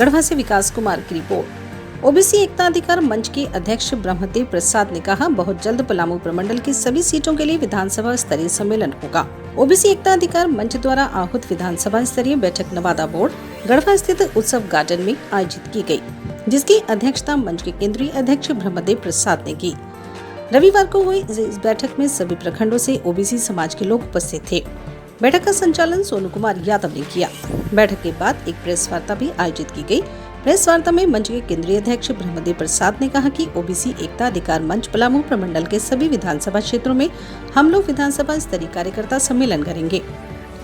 गढ़वा से विकास कुमार की report. OBC एकता अधिकार मंच के अध्यक्ष ब्रह्मदेव प्रसाद ने कहा, बहुत जल्द पलामू प्रमंडल की सभी सीटों के लिए विधानसभा स्तरीय सम्मेलन होगा। ओबीसी एकता अधिकार मंच द्वारा आहूत विधानसभा स्तरीय बैठक नवादा बोर्ड गढ़वा स्थित उत्सव गार्डन में आयोजित की गई, जिसकी अध्यक्षता मंच के केंद्रीय अध्यक्ष ब्रह्मदेव प्रसाद ने की। रविवार को हुई इस बैठक में सभी प्रखंडों से ओबीसी समाज के लोग उपस्थित थे। बैठक का संचालन सोनू कुमार यादव ने किया। बैठक के बाद एक प्रेस वार्ता भी आयोजित की गई। प्रेस वार्ता में मंच के केंद्रीय अध्यक्ष ब्रह्मदेव प्रसाद ने कहा कि ओबीसी एकता अधिकार मंच पलामू प्रमंडल के सभी विधानसभा क्षेत्रों में हम लोग विधानसभा स्तरीय कार्यकर्ता सम्मेलन करेंगे।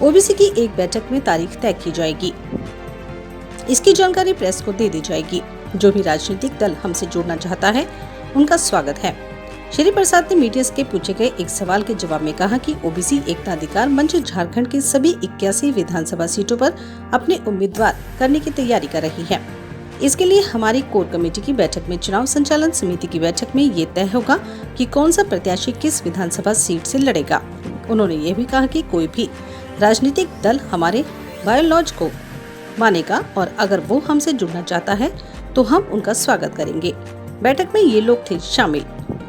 ओबीसी की एक बैठक में तारीख तय की जाएगी। इसकी जानकारी प्रेस को दे दी जाएगी। जो भी राजनीतिक दल हमसे जुड़ना चाहता है, उनका स्वागत है। श्री प्रसाद ने मीडिया के पूछे गए एक सवाल के जवाब में कहा कि ओबीसी एकता अधिकार मंच झारखंड के सभी 81 विधानसभा सीटों पर अपने उम्मीदवार करने की तैयारी कर रही है। इसके लिए हमारी कोर कमेटी की बैठक में चुनाव संचालन समिति की बैठक में ये तय होगा कि कौन सा प्रत्याशी किस विधानसभा सीट से लड़ेगा। उन्होंने ये भी कहा कि कोई भी राजनीतिक दल हमारे बायोलॉज को मानेगा और अगर वो हमसे जुड़ना चाहता है तो हम उनका स्वागत करेंगे। बैठक में ये लोग थे शामिल: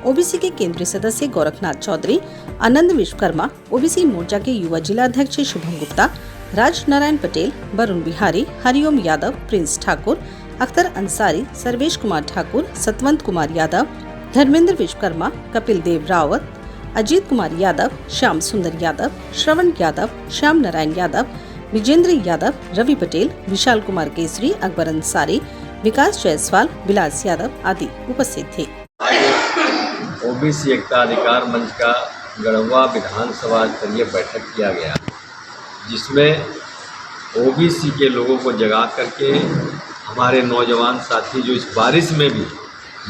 ओबीसी के केंद्रीय सदस्य गोरखनाथ चौधरी, आनंद विश्वकर्मा, ओबीसी मोर्चा के युवा जिला अध्यक्ष शुभम गुप्ता, राज नारायण पटेल, वरुण बिहारी, हरिओम यादव, प्रिंस ठाकुर, अख्तर अंसारी, सर्वेश कुमार ठाकुर, सतवंत कुमार यादव, धर्मेंद्र विश्वकर्मा, कपिल देव रावत, अजीत कुमार यादव, श्याम सुंदर यादव, श्रवण यादव, श्याम नारायण यादव, विजेंद्र यादव, रवि पटेल, विशाल कुमार केसरी, अकबर अंसारी, विकास जायसवाल, विलास यादव आदि उपस्थित थे। ओबीसी एकता अधिकार मंच का गढ़वा विधानसभा स्तरीय बैठक किया गया, जिसमें ओबीसी के लोगों को जगा करके हमारे नौजवान साथी जो इस बारिश में भी,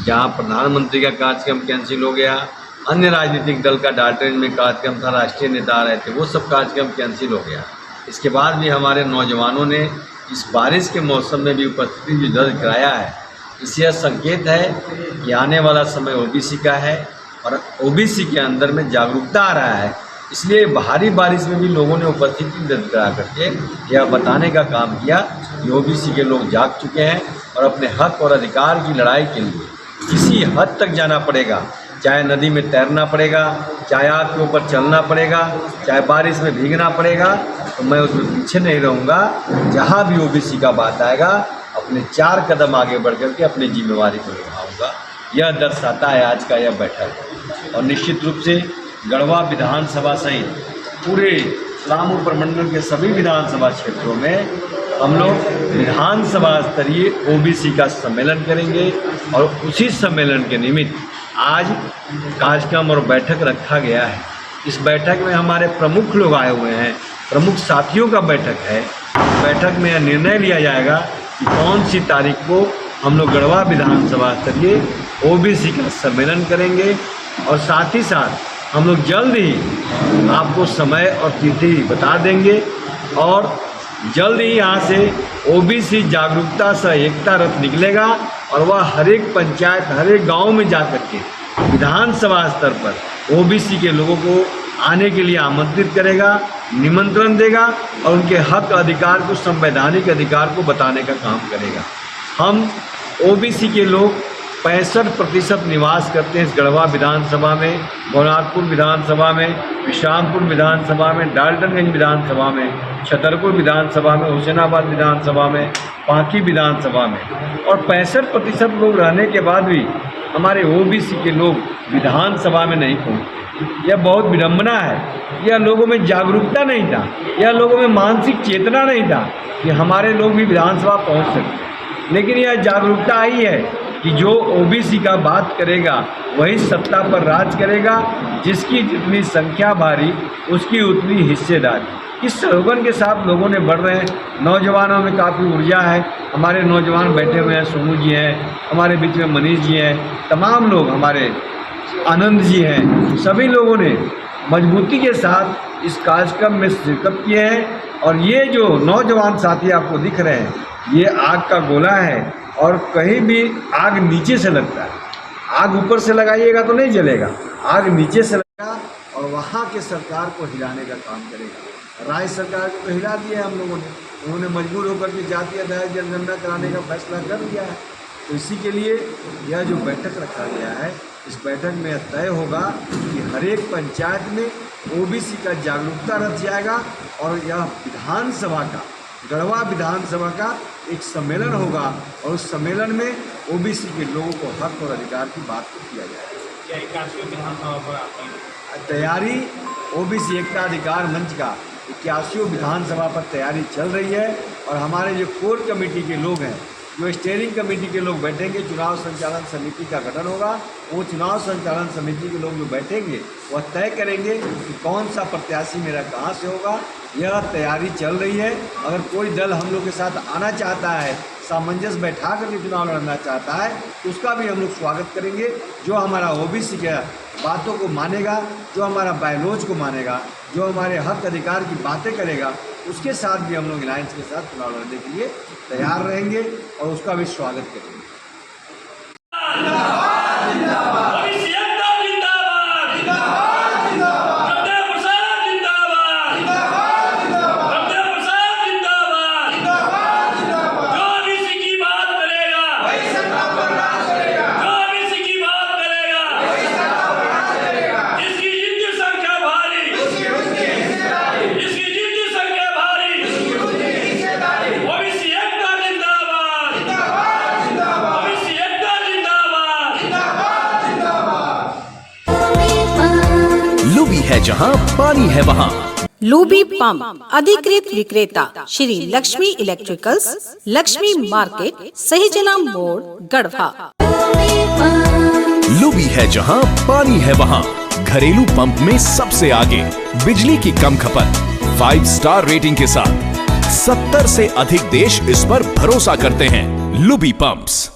जहां प्रधानमंत्री का कार्यक्रम कैंसिल हो गया, अन्य राजनीतिक दल का डाल्टन में कार्यक्रम था, राष्ट्रीय नेता आ रहे थे, वो सब कार्यक्रम कैंसिल हो गया। इसके बाद भी हमारे नौजवानों ने इस बारिश के मौसम में भी उपस्थिति जो दर्ज कराया है, इससे यह संकेत है कि आने वाला समय ओबीसी का है और ओबीसी के अंदर में जागरूकता आ रहा है। इसलिए भारी बारिश में भी लोगों ने उपस्थिति दर्ज करा करके यह बताने का काम किया कि ओबीसी के लोग जाग चुके हैं और अपने हक और अधिकार की लड़ाई के लिए किसी हद तक जाना पड़ेगा, चाहे नदी में तैरना पड़ेगा, चाहे आग के ऊपर चलना पड़ेगा, चाहे बारिश में भीगना पड़ेगा, तो मैं उसमें पीछे नहीं रहूँगा। जहाँ भी ओबीसी का बात आएगा, अपने 4 कदम आगे बढ़ करके अपनी जिम्मेवारी को निभाऊंगा। यह दर्शाता है आज का यह बैठक। और निश्चित रूप से गढ़वा विधानसभा सहित पूरे पलामू प्रमंडल के सभी विधानसभा क्षेत्रों में हम लोग विधानसभा स्तरीय ओबीसी का सम्मेलन करेंगे और उसी सम्मेलन के निमित्त आज कार्यक्रम और बैठक रखा गया है। इस बैठक में हमारे प्रमुख लोग आए हुए हैं, प्रमुख साथियों का बैठक है। बैठक में यह निर्णय लिया जाएगा कि कौन सी तारीख को हम लोग गढ़वा विधानसभा स्तरीय ओबीसी का सम्मेलन करेंगे और साथ ही साथ हम लोग जल्द ही आपको समय और तिथि बता देंगे और जल्द ही यहाँ से ओबीसी जागरूकता से एकता रथ निकलेगा और वह हर एक पंचायत, हर एक गाँव में जा कर के विधानसभा स्तर पर ओबीसी के लोगों को आने के लिए आमंत्रित करेगा, निमंत्रण देगा और उनके हक अधिकार को, संवैधानिक अधिकार को बताने का काम करेगा। हम ओबीसी के लोग 65% निवास करते हैं इस गढ़वा विधानसभा में, भवनाथपुर विधानसभा में, विश्रामपुर विधानसभा में, डाल्टनगंज विधानसभा में, छतरपुर विधानसभा में, हुसैनाबाद विधानसभा में, पांकी विधानसभा में। और 65% लोग रहने के बाद भी हमारे ओबीसी के लोग विधानसभा में नहीं पहुँचते। यह बहुत विडम्बना है। यह लोगों में जागरूकता नहीं था, यह लोगों में मानसिक चेतना नहीं था कि हमारे लोग भी विधानसभा पहुँच सकते। लेकिन यह जागरूकता आई है कि जो ओबीसी का बात करेगा वही सत्ता पर राज करेगा, जिसकी जितनी संख्या भारी उसकी उतनी हिस्सेदारी। इस स्लोगन के साथ लोगों ने बढ़ रहे हैं। नौजवानों में काफ़ी ऊर्जा है। हमारे नौजवान बैठे हुए हैं, सोनू जी हैं, हमारे बीच में मनीष जी हैं, तमाम लोग, हमारे आनंद जी हैं, सभी लोगों ने मजबूती के साथ इस कार्यक्रम में शिरकत किए हैं। और ये जो नौजवान साथी आपको दिख रहे हैं, ये आग का गोला है और कहीं भी आग नीचे से लगता है। आग ऊपर से लगाइएगा तो नहीं जलेगा, आग नीचे से लगेगा और वहाँ के सरकार को हिलाने का काम करेगा। राज्य सरकार को तो हिला दिया है हम लोगों ने, उन्होंने मजबूर होकर के जातीय आधारित जनगणना कराने का फैसला कर लिया है। तो इसी के लिए यह जो बैठक रखा गया है, इस बैठक में तय होगा कि हर एक पंचायत में ओबीसी का जागरूकता रथ जाएगा और यह विधानसभा का, गढ़वा विधानसभा का एक सम्मेलन होगा और उस सम्मेलन में ओबीसी के लोगों को हक और अधिकार की बात को किया जाएगा। तैयारी ओबीसी एकता अधिकार मंच का 81 विधानसभा पर तैयारी चल रही है और हमारे जो कोर कमेटी के लोग हैं, जो स्टेयरिंग कमेटी के लोग बैठेंगे, चुनाव संचालन समिति का गठन होगा, वो चुनाव संचालन समिति के लोग जो बैठेंगे वह तय करेंगे कि कौन सा प्रत्याशी मेरा कहाँ से होगा। यह तैयारी चल रही है। अगर कोई दल हम लोग के साथ आना चाहता है, सामंजस्य बैठा करके चुनाव लड़ना चाहता है, तो उसका भी हम लोग स्वागत करेंगे। जो हमारा ओबीसी के बातों को मानेगा, जो हमारा बायलॉज को मानेगा, जो हमारे हक अधिकार की बातें करेगा, उसके साथ भी हम लोग अलायंस के साथ चुनाव लड़ने के लिए तैयार रहेंगे और उसका भी स्वागत करेंगे। लुबी है जहां पानी है वहां। लूबी पंप अधिकृत विक्रेता श्री लक्ष्मी इलेक्ट्रिकल्स, लक्ष्मी मार्केट, सहीजना मोड़, गढ़वा। लुबी है जहां पानी है वहां। घरेलू पंप में सबसे आगे, बिजली की कम खपत, 5 स्टार रेटिंग के साथ 70 से अधिक देश इस पर भरोसा करते हैं। लुबी पंप्स।